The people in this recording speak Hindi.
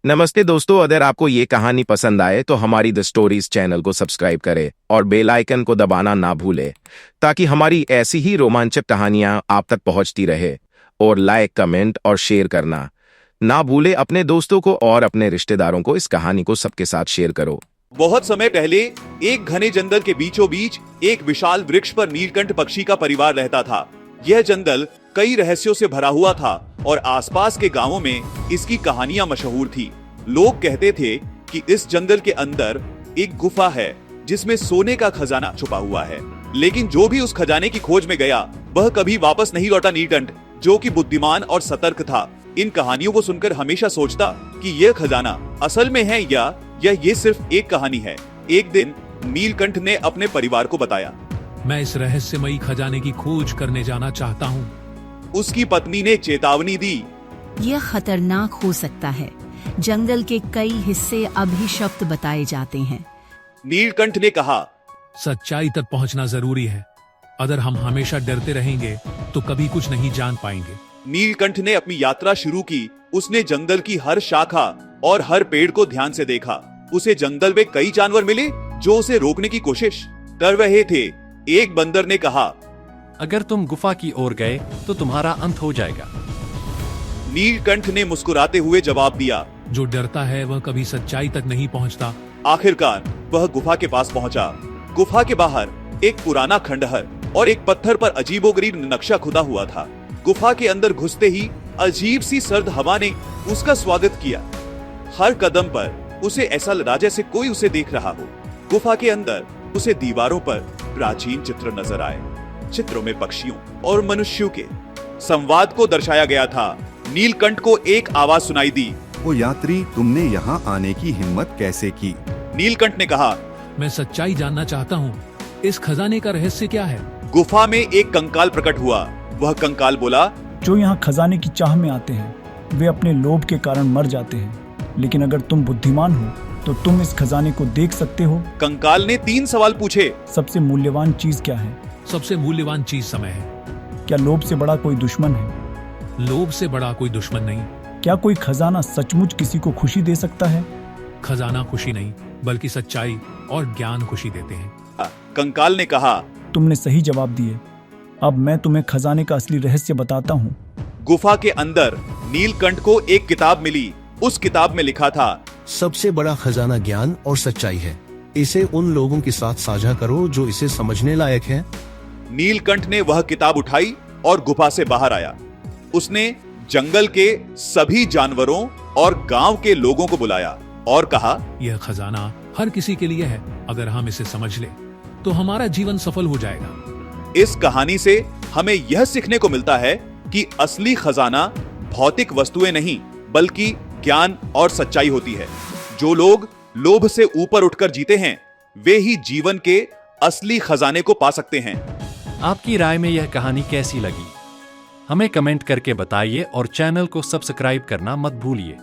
नमस्ते दोस्तों, अगर आपको ये कहानी पसंद आए तो हमारी द स्टोरीज चैनल को सब्सक्राइब करें और बेल आइकन को दबाना ना भूलें ताकि हमारी ऐसी ही रोमांचक कहानियां आप तक पहुंचती रहे। और लाइक, कमेंट और शेयर करना ना भूलें अपने दोस्तों को और अपने रिश्तेदारों को इस कहानी को सबके साथ शेयर करो। बहुत समय पहले एक घने जंगल के बीचों बीच एक विशाल वृक्ष पर नीलकंठ पक्षी का परिवार रहता था। यह जंगल कई रहस्यों से भरा हुआ था और आसपास के गांवों में इसकी कहानियां मशहूर थी। लोग कहते थे कि इस जंगल के अंदर एक गुफा है जिसमें सोने का खजाना छुपा हुआ है, लेकिन जो भी उस खजाने की खोज में गया वह कभी वापस नहीं लौटा। नीलकंठ, जो कि बुद्धिमान और सतर्क था, इन कहानियों को सुनकर हमेशा सोचता कि यह खजाना असल में है या ये सिर्फ एक कहानी है। एक दिन नीलकंठ ने अपने परिवार को बताया, मैं इस रहस्यमयी खजाने की खोज करने जाना चाहता हूँ। उसकी पत्नी ने चेतावनी दी, यह खतरनाक हो सकता है। जंगल के कई हिस्से अभिशप्त बताए जाते हैं। नीलकंठ ने कहा, सच्चाई तक पहुँचना जरूरी है। अगर हम हमेशा डरते रहेंगे तो कभी कुछ नहीं जान पाएंगे। नीलकंठ ने अपनी यात्रा शुरू की। उसने जंगल की हर शाखा और हर पेड़ को ध्यान से देखा। उसे जंगल में कई जानवर मिले जो उसे रोकने की कोशिश कर रहे थे। एक बंदर ने कहा, अगर तुम गुफा की ओर गए तो तुम्हारा अंत हो जाएगा। नीलकंठ ने मुस्कुराते हुए जवाब दिया, जो डरता है वह कभी सच्चाई तक नहीं पहुँचता। आखिरकार वह गुफा के पास पहुंचा। गुफा के बाहर एक पुराना खंडहर और एक पत्थर पर अजीबोगरीब नक्शा खुदा हुआ था। गुफा के अंदर घुसते ही अजीब सी सर्द हवा ने उसका स्वागत किया। हर कदम पर उसे ऐसा लगा जैसे कोई उसे देख रहा हो। गुफा के अंदर उसे दीवारों पर प्राचीन चित्र नजर आए। चित्रों में पक्षियों और मनुष्यों के संवाद को दर्शाया गया था। नीलकंठ को एक आवाज सुनाई दी, ओ यात्री, तुमने यहाँ आने की हिम्मत कैसे की? नीलकंठ ने कहा, मैं सच्चाई जानना चाहता हूँ। इस खजाने का रहस्य क्या है? गुफा में एक कंकाल प्रकट हुआ। वह कंकाल बोला, जो यहाँ खजाने की चाह में आते हैं वे अपने लोभ के कारण मर जाते हैं, लेकिन अगर तुम बुद्धिमान हो तो तुम इस खजाने को देख सकते हो। कंकाल ने 3 सवाल पूछे। सबसे मूल्यवान चीज क्या है? सबसे मूल्यवान चीज समय है। क्या लोभ से बड़ा कोई दुश्मन है? लोभ से बड़ा कोई दुश्मन नहीं। क्या कोई खजाना सचमुच किसी को खुशी दे सकता है? खजाना खुशी नहीं बल्कि सच्चाई और ज्ञान खुशी देते हैं। कंकाल ने कहा, तुमने सही जवाब दिए। अब मैं तुम्हें खजाने का असली रहस्य बताता हूँ। गुफा के अंदर नीलकंठ को एक किताब मिली। उस किताब में लिखा था, सबसे बड़ा खजाना ज्ञान और सच्चाई है। इसे उन लोगों के साथ साझा करो जो इसे समझने लायक हैं। नीलकंठ ने वह किताब उठाई और गुफा से बाहर आया। उसने जंगल के सभी जानवरों और गांव के लोगों को बुलाया और कहा, यह खजाना हर किसी के लिए है। अगर हम इसे समझ ले तो हमारा जीवन सफल हो जाएगा। इस कहानी से हमें यह सीखने को मिलता है कि असली खजाना भौतिक वस्तुएं नहीं बल्कि ज्ञान और सच्चाई होती है। जो लोग लोभ से ऊपर उठकर जीते हैं वे ही जीवन के असली खजाने को पा सकते हैं। आपकी राय में यह कहानी कैसी लगी? हमें कमेंट करके बताइए और चैनल को सब्सक्राइब करना मत भूलिए।